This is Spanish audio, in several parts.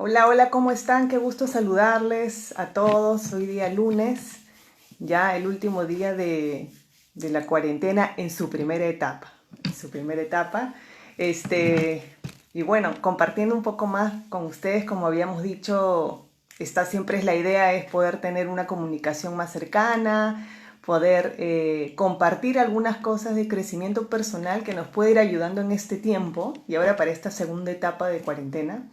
Hola, hola, ¿cómo están? Qué gusto saludarles a todos. Hoy día lunes, ya el último día de la cuarentena en su primera etapa. En su primera etapa. Este, y bueno, compartiendo un poco más con ustedes, como habíamos dicho, esta siempre es la idea, es poder tener una comunicación más cercana, poder compartir algunas cosas de crecimiento personal que nos puede ir ayudando en este tiempo y ahora para esta segunda etapa de cuarentena.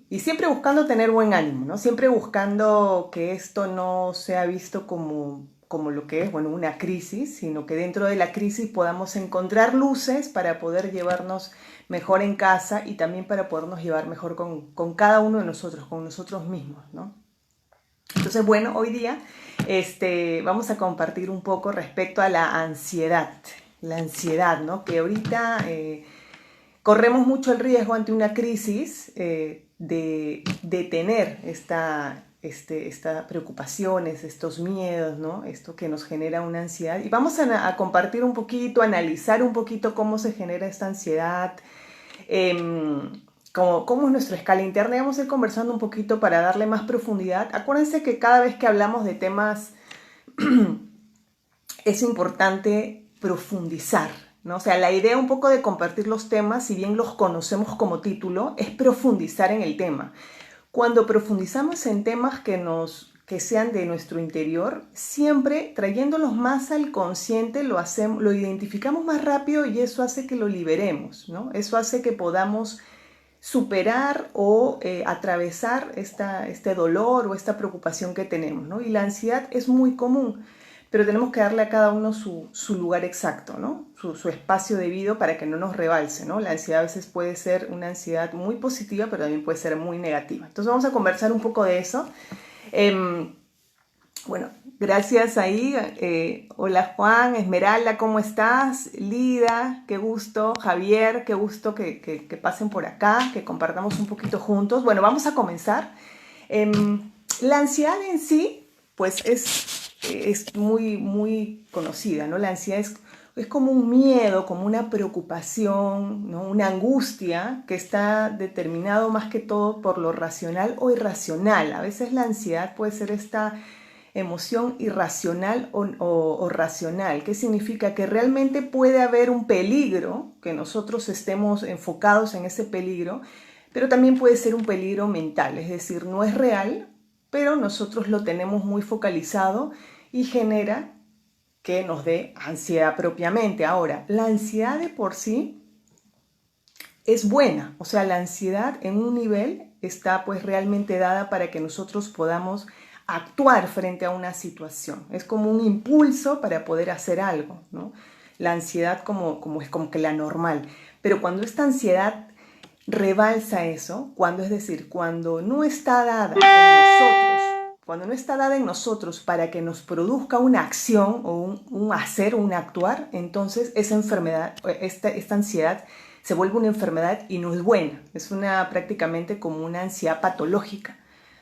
Y siempre buscando tener buen ánimo, ¿no? Siempre buscando que esto no sea visto como lo que es, bueno, una crisis, sino que dentro de la crisis podamos encontrar luces para poder llevarnos mejor en casa y también para podernos llevar mejor con cada uno de nosotros, con nosotros mismos, ¿no? Entonces, bueno, hoy día vamos a compartir un poco respecto a la ansiedad. La ansiedad, ¿no? Que ahorita corremos mucho el riesgo ante una crisis de tener estas preocupaciones, estos miedos, ¿no? Esto que nos genera una ansiedad. Y vamos a compartir un poquito, analizar un poquito cómo se genera esta ansiedad, cómo es nuestra escala interna. Y vamos a ir conversando un poquito para darle más profundidad. Acuérdense que cada vez que hablamos de temas es importante profundizar, ¿no? O sea, la idea un poco de compartir los temas, si bien los conocemos como título, es profundizar en el tema. Cuando profundizamos en temas que sean de nuestro interior, siempre trayéndolos más al consciente, lo identificamos más rápido y eso hace que lo liberemos, ¿no? Eso hace que podamos superar o atravesar este dolor o esta preocupación que tenemos, ¿no? Y la ansiedad es muy común, pero tenemos que darle a cada uno su lugar exacto, ¿no? Su espacio debido para que no nos rebalse, ¿no? La ansiedad a veces puede ser una ansiedad muy positiva, pero también puede ser muy negativa. Entonces vamos a conversar un poco de eso. Eh, bueno, gracias ahí. Hola Juan, Esmeralda, ¿cómo estás? Lida, qué gusto. Javier, qué gusto que pasen por acá, que compartamos un poquito juntos. Bueno, vamos a comenzar. La ansiedad en sí, pues es muy conocida, ¿no? La ansiedad es como un miedo, como una preocupación, ¿no? Una angustia que está determinado más que todo por lo racional o irracional. A veces la ansiedad puede ser esta emoción irracional o racional. ¿Qué significa? Que realmente puede haber un peligro, que nosotros estemos enfocados en ese peligro, pero también puede ser un peligro mental, es decir, no es real, pero nosotros lo tenemos muy focalizado y genera que nos dé ansiedad propiamente. Ahora, la ansiedad de por sí es buena, o sea, la ansiedad en un nivel está pues realmente dada para que nosotros podamos actuar frente a una situación. Es como un impulso para poder hacer algo, ¿no? La ansiedad es como que la normal. Pero cuando esta ansiedad rebalsa eso, es decir, cuando no está dada en nosotros, cuando no está dada en nosotros para que nos produzca una acción o un hacer o un actuar, entonces esa enfermedad, esta ansiedad se vuelve una enfermedad y no es buena. Es prácticamente como una ansiedad patológica,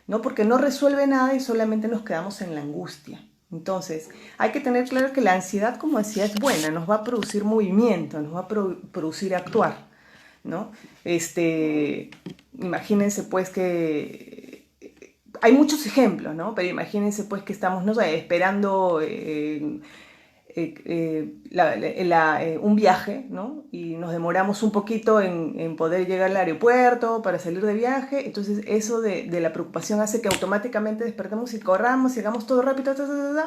¿no? Porque no resuelve nada y solamente nos quedamos en la angustia. Entonces, hay que tener claro que la ansiedad como ansiedad es buena, nos va a producir movimiento, nos va a producir actuar, ¿no? Imagínense pues que hay muchos ejemplos, ¿no? Pero imagínense pues que estamos, no sé, esperando un viaje, ¿no? Y nos demoramos un poquito en poder llegar al aeropuerto para salir de viaje. Entonces eso de la preocupación hace que automáticamente despertemos y corramos y hagamos todo rápido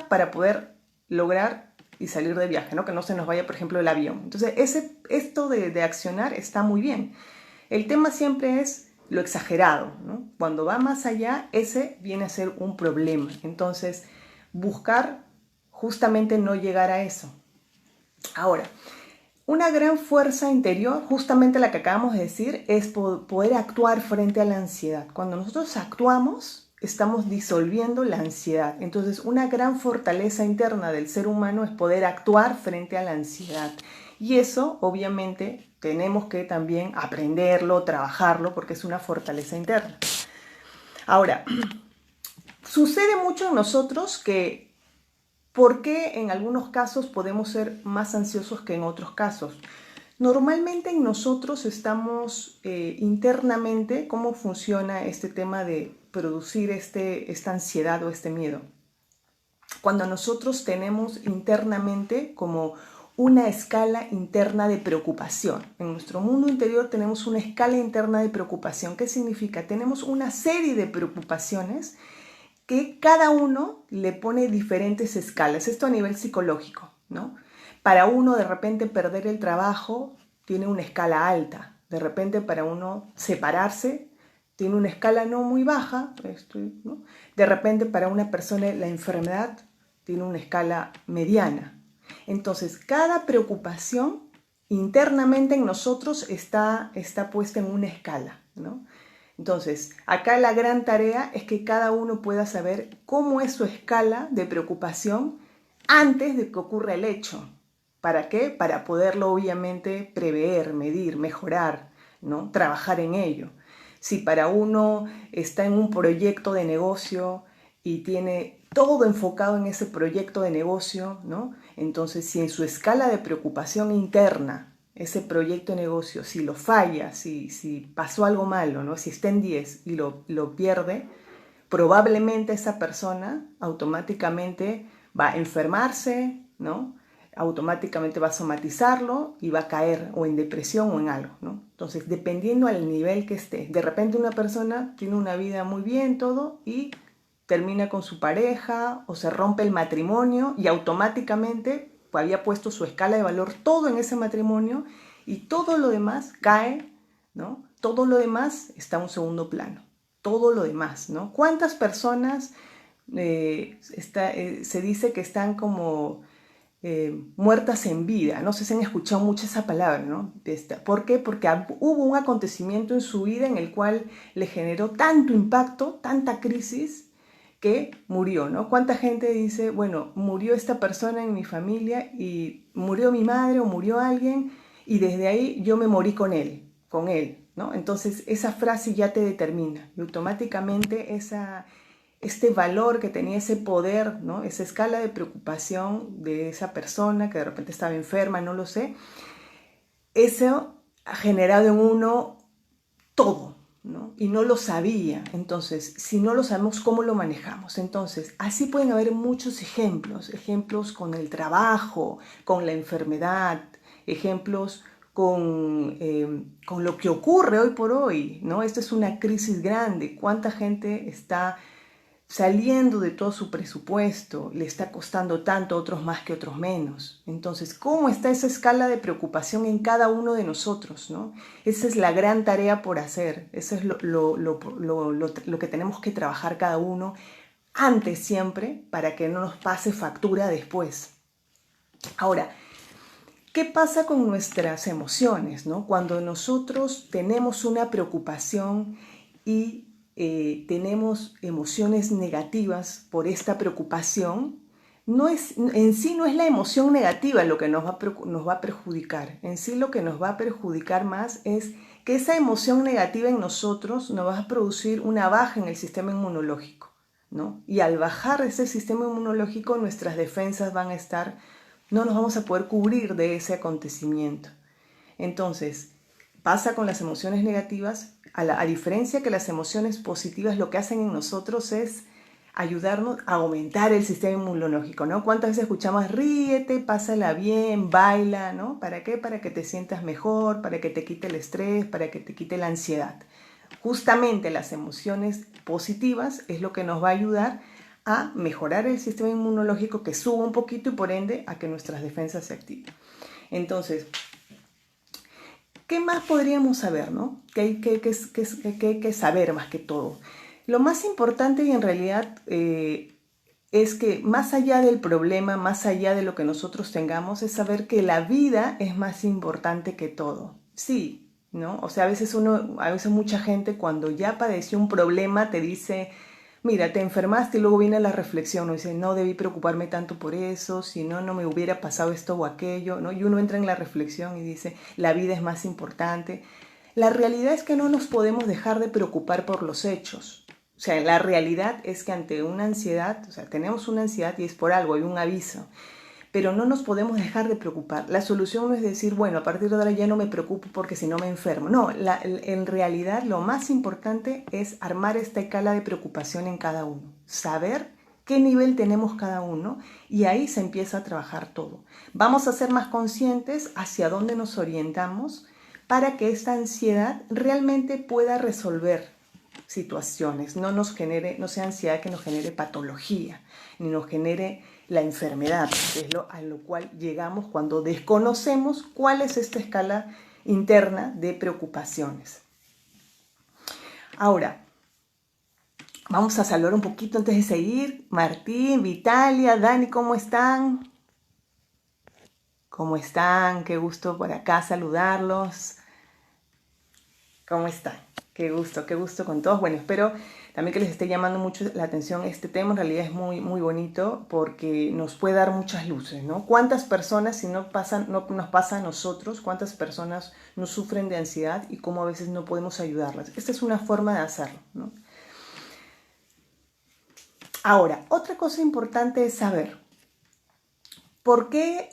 para poder lograr y salir de viaje, ¿no? Que no se nos vaya, por ejemplo, el avión. Entonces esto de accionar está muy bien. El tema siempre es lo exagerado, ¿no? Cuando va más allá, ese viene a ser un problema. Entonces, buscar justamente no llegar a eso. Ahora, una gran fuerza interior, justamente la que acabamos de decir, es poder actuar frente a la ansiedad. Cuando nosotros actuamos, estamos disolviendo la ansiedad. Entonces, una gran fortaleza interna del ser humano es poder actuar frente a la ansiedad. Y eso, obviamente, tenemos que también aprenderlo, trabajarlo, porque es una fortaleza interna. Ahora, sucede mucho en nosotros que ¿por qué en algunos casos podemos ser más ansiosos que en otros casos? Normalmente en nosotros estamos internamente, ¿cómo funciona este tema de producir esta ansiedad o este miedo? Cuando nosotros tenemos internamente como una escala interna de preocupación. En nuestro mundo interior tenemos una escala interna de preocupación. ¿Qué significa? Tenemos una serie de preocupaciones que cada uno le pone diferentes escalas. Esto a nivel psicológico, ¿no? Para uno de repente perder el trabajo tiene una escala alta. De repente para uno separarse tiene una escala no muy baja, ¿no? De repente para una persona la enfermedad tiene una escala mediana. Entonces, cada preocupación internamente en nosotros está puesta en una escala, ¿no? Entonces, acá la gran tarea es que cada uno pueda saber cómo es su escala de preocupación antes de que ocurra el hecho. ¿Para qué? Para poderlo obviamente prever, medir, mejorar, ¿no? Trabajar en ello. Si para uno está en un proyecto de negocio y tiene todo enfocado en ese proyecto de negocio, ¿no? Entonces, si en su escala de preocupación interna, ese proyecto de negocio, si lo falla, si pasó algo malo, ¿no? Si está en 10 y lo pierde, probablemente esa persona automáticamente va a enfermarse, ¿no? Automáticamente va a somatizarlo y va a caer o en depresión o en algo, ¿no? Entonces, dependiendo al nivel que esté, de repente una persona tiene una vida muy bien, todo, y termina con su pareja o se rompe el matrimonio y automáticamente había puesto su escala de valor todo en ese matrimonio y todo lo demás cae, ¿no? Todo lo demás está en un segundo plano. Todo lo demás, ¿no? ¿Cuántas personas se dice que están como muertas en vida? No sé si han escuchado mucho esa palabra, ¿no? ¿Por qué? Porque hubo un acontecimiento en su vida en el cual le generó tanto impacto, tanta crisis, que murió, ¿no? ¿Cuánta gente dice, bueno, murió esta persona en mi familia y murió mi madre o murió alguien y desde ahí yo me morí con él, ¿no? Entonces esa frase ya te determina y automáticamente este valor que tenía, ese poder, ¿no? Esa escala de preocupación de esa persona que de repente estaba enferma, no lo sé, eso ha generado en uno todo, ¿no? Y no lo sabía. Entonces, si no lo sabemos, ¿cómo lo manejamos? Entonces, así pueden haber muchos ejemplos con el trabajo, con la enfermedad, ejemplos con lo que ocurre hoy por hoy, ¿no? Esta es una crisis grande. ¿Cuánta gente está saliendo de todo su presupuesto? Le está costando tanto, otros más que otros menos. Entonces, ¿cómo está esa escala de preocupación en cada uno de nosotros, ¿no? Esa es la gran tarea por hacer. Eso es lo que tenemos que trabajar cada uno antes siempre para que no nos pase factura después. Ahora, ¿qué pasa con nuestras emociones, ¿no? Cuando nosotros tenemos una preocupación y tenemos emociones negativas por esta preocupación, en sí no es la emoción negativa lo que nos va a perjudicar. En sí lo que nos va a perjudicar más es que esa emoción negativa en nosotros nos va a producir una baja en el sistema inmunológico, ¿no? Y al bajar ese sistema inmunológico, nuestras defensas van a estar, no nos vamos a poder cubrir de ese acontecimiento. Entonces, pasa con las emociones negativas, a diferencia que las emociones positivas lo que hacen en nosotros es ayudarnos a aumentar el sistema inmunológico, ¿no? ¿Cuántas veces escuchamos ríete, pásala bien, baila, ¿no? ¿Para qué? Para que te sientas mejor, para que te quite el estrés, para que te quite la ansiedad. Justamente las emociones positivas es lo que nos va a ayudar a mejorar el sistema inmunológico, que suba un poquito y por ende a que nuestras defensas se activen. Entonces, ¿qué más podríamos saber, no? ¿Qué hay que saber más que todo? Lo más importante y en realidad es que más allá del problema, más allá de lo que nosotros tengamos, es saber que la vida es más importante que todo. Sí, ¿no? O sea, a veces mucha gente cuando ya padeció un problema te dice, mira, te enfermaste y luego viene la reflexión, ¿no? Dice, no debí preocuparme tanto por eso, si no, no me hubiera pasado esto o aquello, ¿no? Y uno entra en la reflexión y dice, la vida es más importante. La realidad es que no nos podemos dejar de preocupar por los hechos. O sea, la realidad es que ante una ansiedad, o sea, tenemos una ansiedad y es por algo, hay un aviso. pero no nos podemos dejar de preocupar. La solución no es decir, bueno, a partir de ahora ya no me preocupo porque si no me enfermo. No, en realidad lo más importante es armar esta escala de preocupación en cada uno, saber qué nivel tenemos cada uno y ahí se empieza a trabajar todo. Vamos a ser más conscientes hacia dónde nos orientamos para que esta ansiedad realmente pueda resolver situaciones, no sea ansiedad que nos genere patología, ni nos genere la enfermedad, que es a lo cual llegamos cuando desconocemos cuál es esta escala interna de preocupaciones. Ahora, vamos a saludar un poquito antes de seguir. Martín, Vitalia, Dani, ¿cómo están? ¿Cómo están? Qué gusto por acá saludarlos. ¿Cómo están? Qué gusto con todos. Bueno, espero también que les esté llamando mucho la atención este tema. En realidad es muy, muy bonito porque nos puede dar muchas luces, ¿no? ¿Cuántas personas, si no nos pasa a nosotros, cuántas personas no sufren de ansiedad y cómo a veces no podemos ayudarlas? Esta es una forma de hacerlo, ¿no? Ahora, otra cosa importante es saber por qué,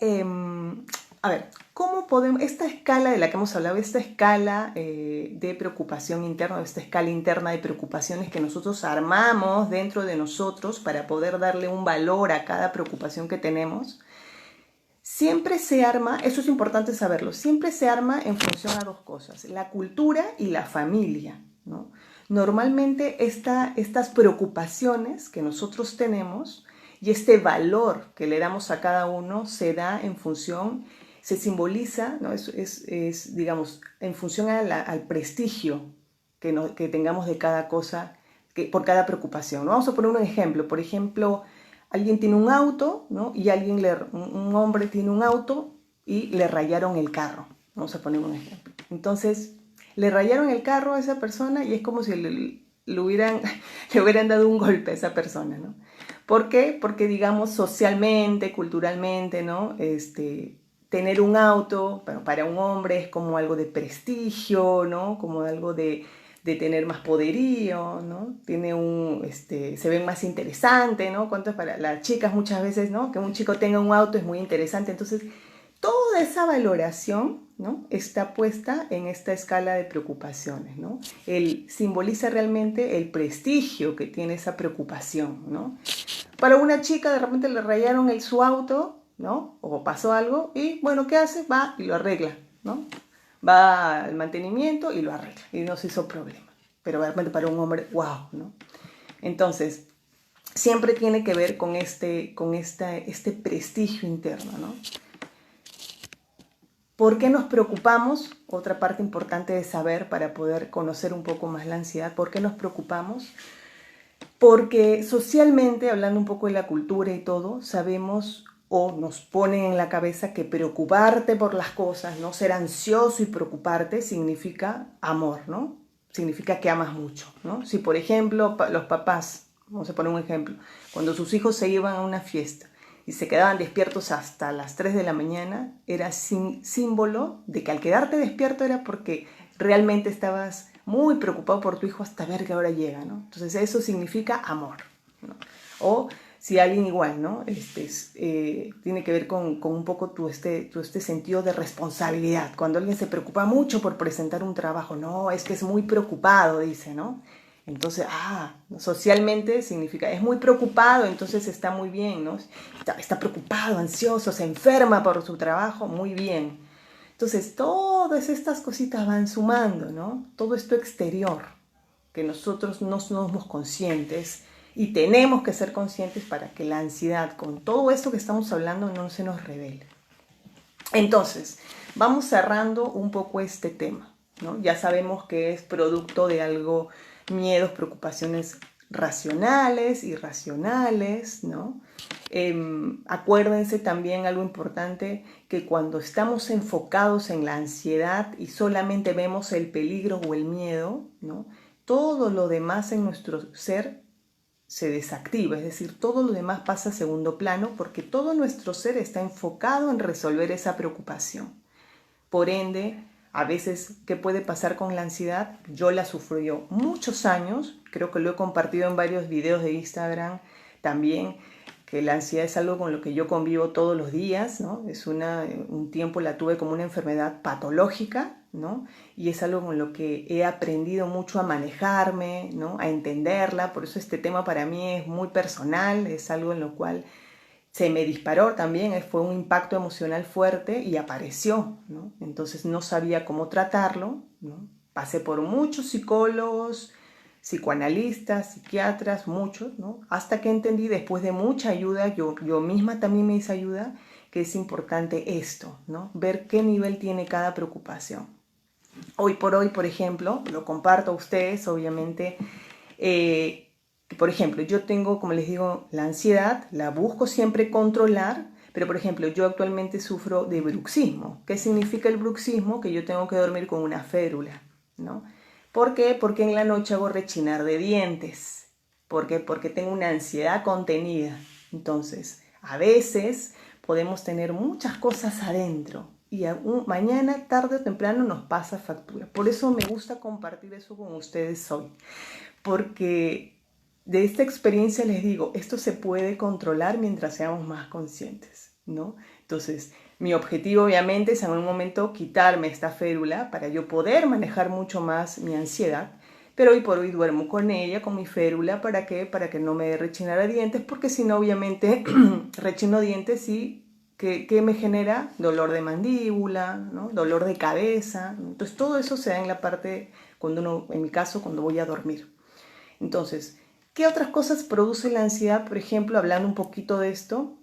a ver, ¿cómo podemos, esta escala de la que hemos hablado, esta escala de preocupación interna, esta escala interna de preocupaciones que nosotros armamos dentro de nosotros para poder darle un valor a cada preocupación que tenemos, siempre se arma, eso es importante saberlo, siempre se arma en función a dos cosas, la cultura y la familia, ¿no? Normalmente estas preocupaciones que nosotros tenemos y este valor que le damos a cada uno se da en función, se simboliza, ¿no? Digamos, en función al prestigio que tengamos de cada cosa, por cada preocupación, ¿no? Vamos a poner un ejemplo. Por ejemplo, alguien tiene un auto, ¿no? Y un hombre tiene un auto y le rayaron el carro. Vamos a poner un ejemplo. Entonces, le rayaron el carro a esa persona y es como si le hubieran dado un golpe a esa persona, ¿no? ¿Por qué? Porque, digamos, socialmente, culturalmente, ¿no? Tener un auto para un hombre es como algo de prestigio, ¿no? Como algo de tener más poderío, ¿no? Se ven más interesante, ¿no? Cuánto para las chicas muchas veces, ¿no? Que un chico tenga un auto es muy interesante. Entonces, toda esa valoración, ¿no? Está puesta en esta escala de preocupaciones, ¿no? Simboliza realmente el prestigio que tiene esa preocupación, ¿no? Para una chica de repente le rayaron su auto, ¿no? O pasó algo y, bueno, ¿qué hace? Va y lo arregla, ¿no? Va al mantenimiento y lo arregla y no se hizo problema. Pero de repente para un hombre, wow, ¿no? Entonces, siempre tiene que ver con este prestigio interno, ¿no? ¿Por qué nos preocupamos? Otra parte importante de saber para poder conocer un poco más la ansiedad. ¿Por qué nos preocupamos? Porque socialmente, hablando un poco de la cultura y todo, sabemos o nos ponen en la cabeza que preocuparte por las cosas, ¿no? Ser ansioso y preocuparte significa amor, ¿no? Significa que amas mucho, ¿no? Si, por ejemplo, los papás, vamos a poner un ejemplo, cuando sus hijos se iban a una fiesta y se quedaban despiertos hasta las 3 de la mañana, era símbolo de que al quedarte despierto era porque realmente estabas muy preocupado por tu hijo hasta ver qué hora llega, ¿no? Entonces eso significa amor, ¿no? O si alguien igual, ¿no? Tiene que ver con un poco tu sentido de responsabilidad. Cuando alguien se preocupa mucho por presentar un trabajo, no, es que es muy preocupado, dice, ¿no? Entonces, socialmente significa, es muy preocupado, entonces está muy bien, ¿no? Está preocupado, ansioso, se enferma por su trabajo, muy bien. Entonces, todas estas cositas van sumando, ¿no? Todo esto exterior, que nosotros no somos conscientes y tenemos que ser conscientes para que la ansiedad, con todo esto que estamos hablando, no se nos revele. Entonces, vamos cerrando un poco este tema, ¿no? Ya sabemos que es producto de algo, miedos, preocupaciones racionales, irracionales, ¿no? Acuérdense también algo importante, que cuando estamos enfocados en la ansiedad y solamente vemos el peligro o el miedo, ¿no? Todo lo demás en nuestro ser se desactiva, es decir, todo lo demás pasa a segundo plano porque todo nuestro ser está enfocado en resolver esa preocupación. Por ende, a veces, ¿qué puede pasar con la ansiedad? Yo la sufrí muchos años, creo que lo he compartido en varios videos de Instagram también. que la ansiedad es algo con lo que yo convivo todos los días, ¿no? Un tiempo la tuve como una enfermedad patológica, ¿no? Y es algo con lo que he aprendido mucho a manejarme, ¿no? A entenderla, por eso este tema para mí es muy personal, es algo en lo cual se me disparó también, fue un impacto emocional fuerte y apareció, ¿no? Entonces no sabía cómo tratarlo, ¿no? Pasé por muchos psicólogos, psicoanalistas, psiquiatras, muchos, ¿no? Hasta que entendí, después de mucha ayuda, yo misma también me hice ayuda, que es importante esto, ¿no? Ver qué nivel tiene cada preocupación. Hoy por hoy, por ejemplo, lo comparto a ustedes, obviamente, por ejemplo, yo tengo, como les digo, la ansiedad, la busco siempre controlar, pero por ejemplo, yo actualmente sufro de bruxismo. ¿Qué significa el bruxismo? Que yo tengo que dormir con una férula, ¿no? ¿Por qué? Porque en la noche hago rechinar de dientes. ¿Por qué? Porque tengo una ansiedad contenida. Entonces, a veces podemos tener muchas cosas adentro y mañana, tarde o temprano nos pasa factura. Por eso me gusta compartir eso con ustedes hoy, porque de esta experiencia les digo, esto se puede controlar mientras seamos más conscientes, ¿no? Entonces, mi objetivo obviamente es en un momento quitarme esta férula para yo poder manejar mucho más mi ansiedad, pero hoy por hoy duermo con ella, con mi férula, ¿para qué? Para que no me dé rechinara dientes, porque si no, obviamente, rechino dientes y ¿qué me genera? Dolor de mandíbula, ¿no? Dolor de cabeza. Entonces, todo eso se da en la parte, en mi caso, cuando voy a dormir. Entonces, ¿qué otras cosas produce la ansiedad? Por ejemplo, hablando un poquito de esto,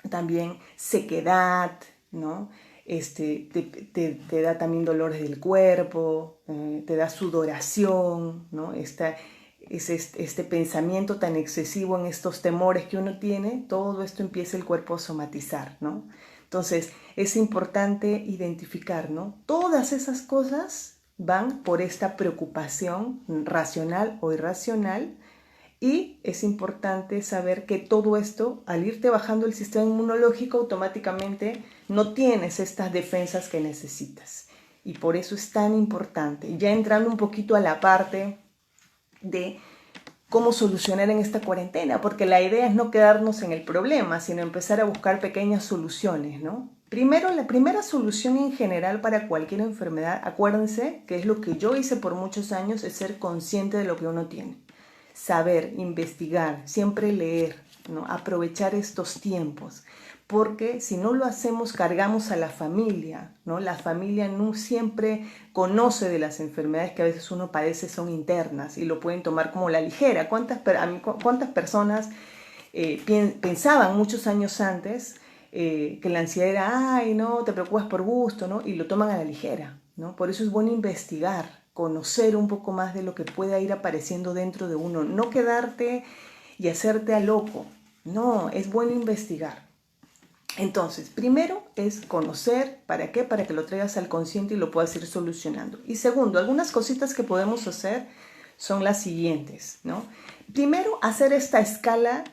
también sequedad, ¿no? Te da también dolores del cuerpo, te da sudoración, ¿no? Este pensamiento tan excesivo en estos temores que uno tiene, todo esto empieza el cuerpo a somatizar, ¿no? Entonces, es importante identificar, ¿no? Todas esas cosas van por esta preocupación racional o irracional, y es importante saber que todo esto, al irte bajando el sistema inmunológico, automáticamente no tienes estas defensas que necesitas. Y por eso es tan importante. Ya entrando un poquito a la parte de cómo solucionar en esta cuarentena, porque la idea es no quedarnos en el problema, sino empezar a buscar pequeñas soluciones, ¿no? Primero, la primera solución en general para cualquier enfermedad, acuérdense que es lo que yo hice por muchos años, es ser consciente de lo que uno tiene. Saber, investigar, siempre leer, ¿no? Aprovechar estos tiempos, porque si no lo hacemos cargamos a la familia, ¿no? La familia no siempre conoce de las enfermedades que a veces uno padece, son internas y lo pueden tomar como la ligera. ¿Cuántas personas pensaban muchos años antes que la ansiedad era, ay, no, te preocupas por gusto, ¿no? Y lo toman a la ligera, ¿no? Por eso es bueno investigar, conocer un poco más de lo que pueda ir apareciendo dentro de uno, no quedarte y hacerte a loco, no, es bueno investigar. Entonces, primero es conocer, ¿para qué? Para que lo traigas al consciente y lo puedas ir solucionando. Y segundo, algunas cositas que podemos hacer son las siguientes, ¿no? Primero, hacer esta escala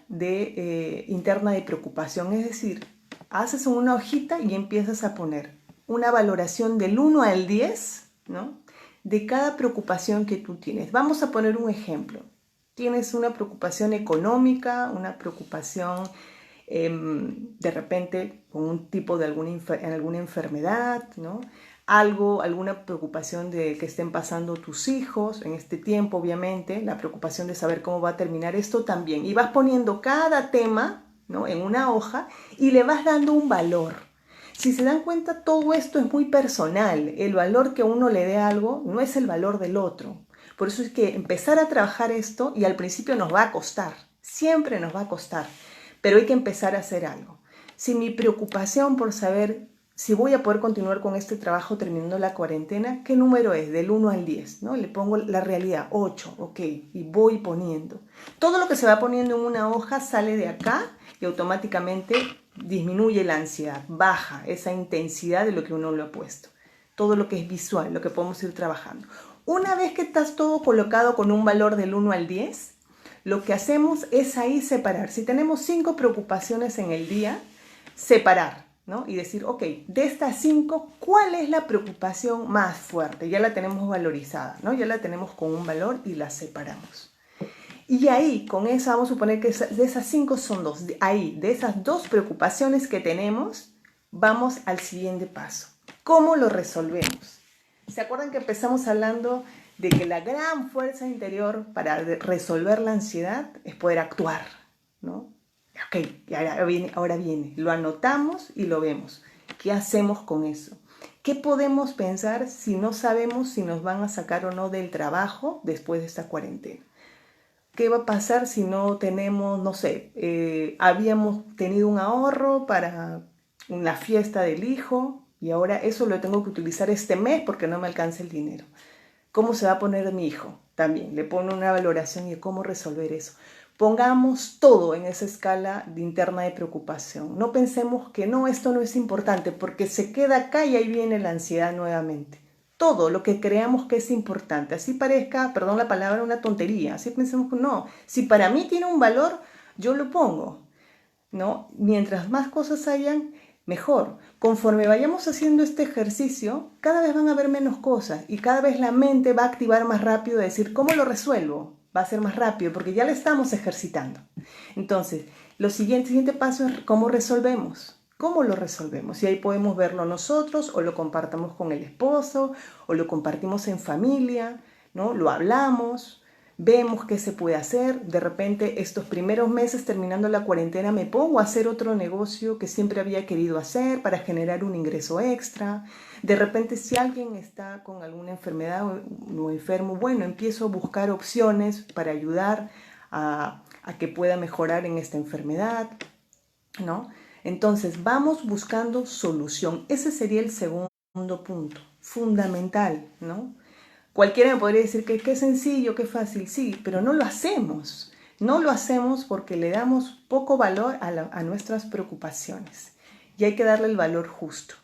interna de preocupación, es decir, haces una hojita y empiezas a poner una valoración del 1 al 10, ¿no? De cada preocupación que tú tienes. Vamos a poner un ejemplo. Tienes una preocupación económica, una preocupación de repente con un tipo de alguna enfermedad, ¿no? Alguna preocupación de que estén pasando tus hijos en este tiempo, obviamente, la preocupación de saber cómo va a terminar esto también. Y vas poniendo cada tema, ¿no? En una hoja y le vas dando un valor. Si se dan cuenta, todo esto es muy personal. El valor que uno le dé a algo no es el valor del otro. Por eso es que empezar a trabajar esto, y al principio nos va a costar, siempre nos va a costar, pero hay que empezar a hacer algo. Si mi preocupación por saber si voy a poder continuar con este trabajo terminando la cuarentena, ¿qué número es? Del 1 al 10, ¿no? Le pongo la realidad, 8, ok, y voy poniendo. Todo lo que se va poniendo en una hoja sale de acá y automáticamente disminuye la ansiedad, baja esa intensidad de lo que uno le ha puesto. Todo lo que es visual, lo que podemos ir trabajando. Una vez que estás todo colocado con un valor del 1 al 10, lo que hacemos es ahí separar. Si tenemos 5 preocupaciones en el día, separar, ¿no? Y decir, ok, de estas 5, ¿cuál es la preocupación más fuerte? Ya la tenemos valorizada, ¿no? Ya la tenemos con un valor y la separamos. Y ahí, con eso, vamos a suponer que de esas 5 son 2. Ahí, de esas 2 preocupaciones que tenemos, vamos al siguiente paso. ¿Cómo lo resolvemos? ¿Se acuerdan que empezamos hablando de que la gran fuerza interior para resolver la ansiedad es poder actuar, ¿no? Ok, ahora viene, lo anotamos y lo vemos. ¿Qué hacemos con eso? ¿Qué podemos pensar si no sabemos si nos van a sacar o no del trabajo después de esta cuarentena? ¿Qué va a pasar si no tenemos, no sé, habíamos tenido un ahorro para una fiesta del hijo y ahora eso lo tengo que utilizar este mes porque no me alcanza el dinero? ¿Cómo se va a poner mi hijo? También le pone una valoración y cómo resolver eso. Pongamos todo en esa escala de interna de preocupación. No pensemos que no, esto no es importante porque se queda acá y ahí viene la ansiedad nuevamente. Todo lo que creamos que es importante, así parezca, perdón la palabra, una tontería, así pensemos que no, si para mí tiene un valor, yo lo pongo, ¿no? Mientras más cosas hayan, mejor. Conforme vayamos haciendo este ejercicio, cada vez van a haber menos cosas y cada vez la mente va a activar más rápido, decir, ¿cómo lo resuelvo? Va a ser más rápido porque ya lo estamos ejercitando. Entonces, siguiente paso es cómo resolvemos. ¿Cómo lo resolvemos? Y ahí podemos verlo nosotros o lo compartamos con el esposo o lo compartimos en familia, ¿no? Lo hablamos, vemos qué se puede hacer. De repente, estos primeros meses terminando la cuarentena me pongo a hacer otro negocio que siempre había querido hacer para generar un ingreso extra. De repente, si alguien está con alguna enfermedad o enfermo, bueno, empiezo a buscar opciones para ayudar a que pueda mejorar en esta enfermedad, ¿no? Entonces, vamos buscando solución. Ese sería el segundo punto, fundamental, ¿no? Cualquiera me podría decir que qué sencillo, qué fácil, sí, pero no lo hacemos. No lo hacemos porque le damos poco valor a nuestras preocupaciones. Y hay que darle el valor justo,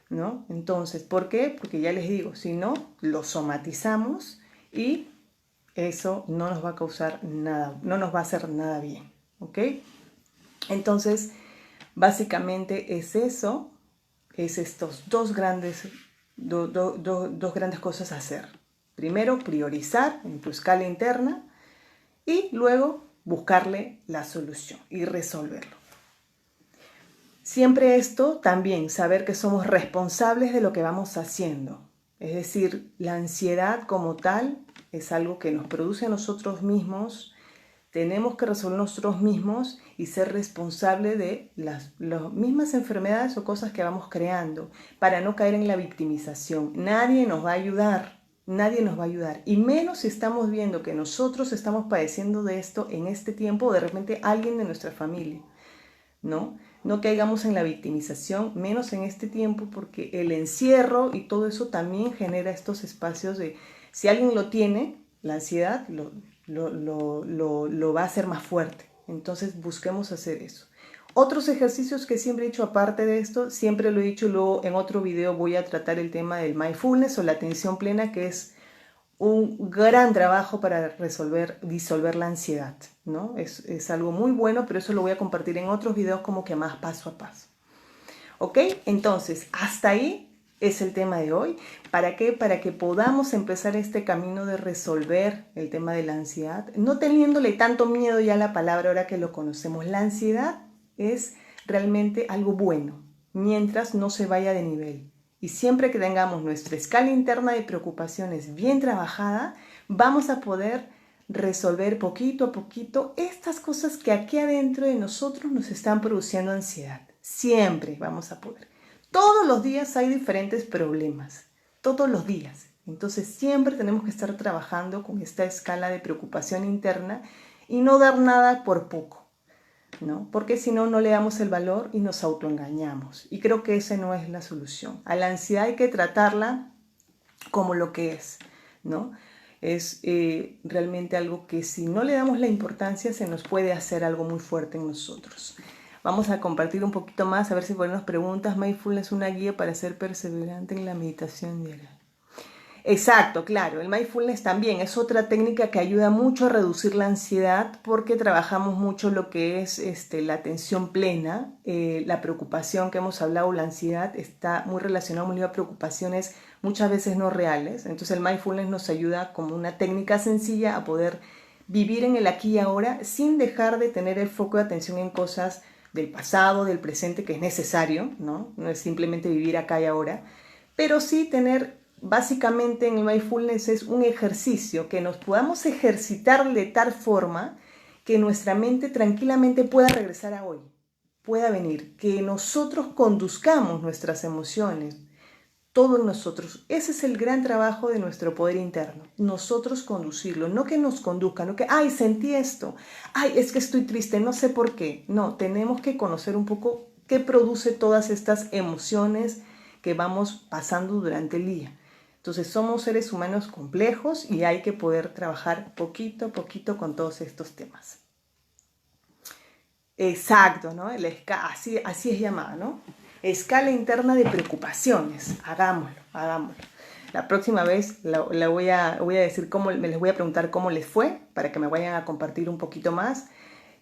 ¿no? Entonces, ¿por qué? Porque ya les digo, si no, lo somatizamos y eso no nos va a causar nada, no nos va a hacer nada bien, ¿ok? Entonces, básicamente es eso, es estos dos grandes cosas a hacer. Primero, priorizar en tu escala interna y luego buscarle la solución y resolverlo. Siempre esto también, saber que somos responsables de lo que vamos haciendo. Es decir, la ansiedad como tal es algo que nos produce a nosotros mismos. Tenemos que resolver nosotros mismos y ser responsables de las mismas enfermedades o cosas que vamos creando para no caer en la victimización. Nadie nos va a ayudar, nadie nos va a ayudar. Y menos si estamos viendo que nosotros estamos padeciendo de esto en este tiempo o de repente alguien de nuestra familia, ¿no? No caigamos en la victimización, menos en este tiempo, porque el encierro y todo eso también genera estos espacios de, si alguien lo tiene, la ansiedad lo va a hacer más fuerte. Entonces busquemos hacer eso. Otros ejercicios que siempre he hecho aparte de esto, siempre lo he dicho, luego en otro video voy a tratar el tema del mindfulness o la atención plena, que es un gran trabajo para disolver la ansiedad, ¿no? Es algo muy bueno, pero eso lo voy a compartir en otros videos como que más paso a paso. ¿Ok? Entonces, hasta ahí es el tema de hoy. ¿Para qué? Para que podamos empezar este camino de resolver el tema de la ansiedad, no teniéndole tanto miedo ya a la palabra ahora que lo conocemos. La ansiedad es realmente algo bueno, mientras no se vaya de nivel. Y siempre que tengamos nuestra escala interna de preocupaciones bien trabajada, vamos a poder resolver poquito a poquito estas cosas que aquí adentro de nosotros nos están produciendo ansiedad. Siempre vamos a poder. Todos los días hay diferentes problemas, todos los días. Entonces siempre tenemos que estar trabajando con esta escala de preocupación interna y no dar nada por poco, ¿no? Porque si no, no le damos el valor y nos autoengañamos. Y creo que esa no es la solución. A la ansiedad hay que tratarla como lo que es, ¿no? Es realmente algo que si no le damos la importancia se nos puede hacer algo muy fuerte en nosotros. Vamos a compartir un poquito más, a ver si ponemos preguntas. Mindfulness es una guía para ser perseverante en la meditación diaria. Exacto, claro. El mindfulness también es otra técnica que ayuda mucho a reducir la ansiedad porque trabajamos mucho lo que es la atención plena, la preocupación que hemos hablado, la ansiedad está muy relacionada a preocupaciones muchas veces no reales. Entonces el mindfulness nos ayuda como una técnica sencilla a poder vivir en el aquí y ahora sin dejar de tener el foco de atención en cosas del pasado, del presente, que es necesario, ¿no? No es simplemente vivir acá y ahora, pero sí tener, básicamente en el mindfulness es un ejercicio que nos podamos ejercitar de tal forma que nuestra mente tranquilamente pueda regresar a hoy, pueda venir, que nosotros conduzcamos nuestras emociones, todo en nosotros. Ese es el gran trabajo de nuestro poder interno, nosotros conducirlo, no que nos conduzca, no que, ay, sentí esto, ay, es que estoy triste, no sé por qué. No, tenemos que conocer un poco qué produce todas estas emociones que vamos pasando durante el día. Entonces somos seres humanos complejos y hay que poder trabajar poquito a poquito con todos estos temas. Exacto, ¿no? Así es llamada, ¿no? Escala interna de preocupaciones. Hagámoslo, hagámoslo. La próxima vez voy a decir les voy a preguntar cómo les fue para que me vayan a compartir un poquito más.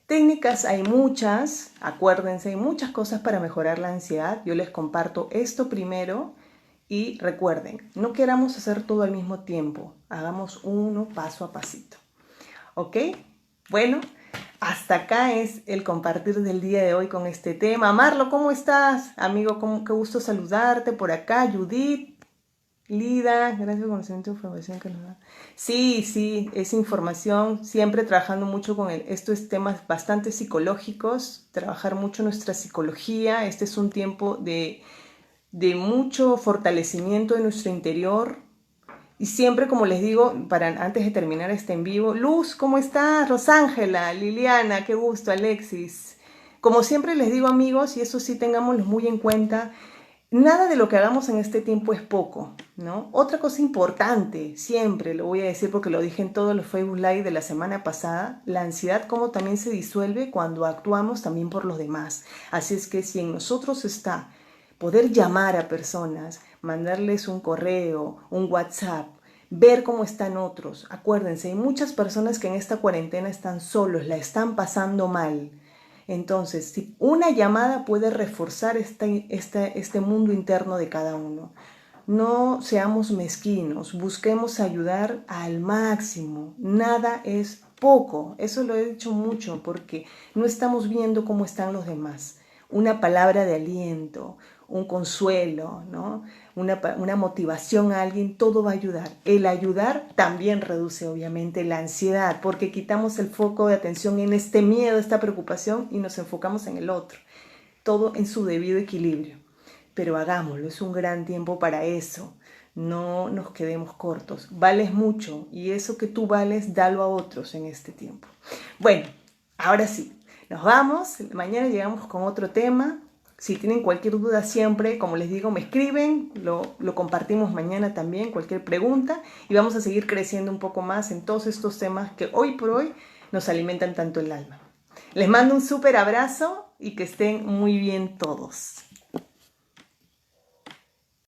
Técnicas hay muchas, acuérdense, hay muchas cosas para mejorar la ansiedad. Yo les comparto esto primero y recuerden, no queramos hacer todo al mismo tiempo. Hagamos uno paso a pasito. ¿Ok? Bueno, hasta acá es el compartir del día de hoy con este tema. Marlo, ¿cómo estás? Amigo, qué gusto saludarte por acá. Judith, Lida, gracias por conocimiento e información que nos da. Sí, es información, siempre trabajando mucho con estos temas bastante psicológicos, trabajar mucho nuestra psicología. Este es un tiempo de mucho fortalecimiento de nuestro interior. Y siempre, como les digo, antes de terminar este en vivo, Luz, ¿cómo estás? Rosángela, Liliana, qué gusto, Alexis. Como siempre les digo, amigos, y eso sí tengámoslo muy en cuenta, nada de lo que hagamos en este tiempo es poco, ¿no? Otra cosa importante, siempre lo voy a decir porque lo dije en todos los Facebook Live de la semana pasada, la ansiedad como también se disuelve cuando actuamos también por los demás. Así es que si en nosotros está poder llamar a personas, mandarles un correo, un WhatsApp, ver cómo están otros. Acuérdense, hay muchas personas que en esta cuarentena están solos, la están pasando mal. Entonces, si una llamada puede reforzar este mundo interno de cada uno. No seamos mezquinos, busquemos ayudar al máximo. Nada es poco, eso lo he dicho mucho porque no estamos viendo cómo están los demás. Una palabra de aliento, un consuelo, ¿no? Una motivación a alguien, todo va a ayudar. El ayudar también reduce obviamente la ansiedad porque quitamos el foco de atención en este miedo, esta preocupación y nos enfocamos en el otro. Todo en su debido equilibrio. Pero hagámoslo, es un gran tiempo para eso. No nos quedemos cortos. Vales mucho y eso que tú vales, dalo a otros en este tiempo. Bueno, ahora sí, nos vamos. Mañana llegamos con otro tema. Si tienen cualquier duda siempre, como les digo, me escriben, lo compartimos mañana también, cualquier pregunta, y vamos a seguir creciendo un poco más en todos estos temas que hoy por hoy nos alimentan tanto el alma. Les mando un súper abrazo y que estén muy bien todos.